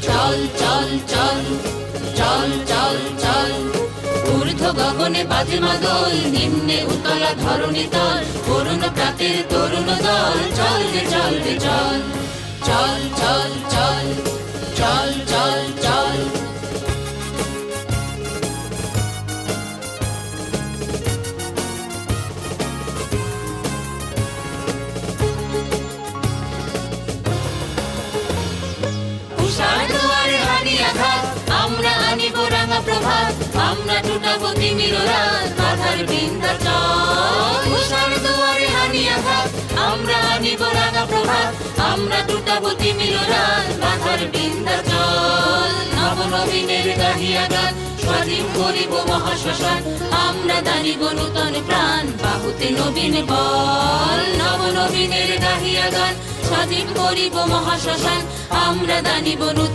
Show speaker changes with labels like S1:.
S1: চল চল চল চল চল চল ঊর্ধ্ব গগনে বাজে মাদল, নিম্নে উতলা ধরণী তল, করুণ প্রাতের তরুণ দল, চল রে চল রে চল চল চল চল চল চল চল। উষার দুয়ারে হানি আঘাত, আমরা আনিব রাঙা প্রভাত, আমরা টুটাবো তিমির রাত, বাধার বিন্ধ্যাচল। উষার দুয়ারে হানি আঘাত, আমরা আনিব রাঙা প্রভাত, আমরা টুটাবো তিমির রাত, বাধার বিন্ধ্যাচল। নবনবীনের গাহিয়া গান, স্বাধীন করিব মহাশ্মশান, আমরা দানিব নূতন প্রাণ, বাহুতে নবীন বল। নবনবীনের গাহিয়া গান, স্বাধীন করিব মহাশ্মশান, আমরা দানিব নূতন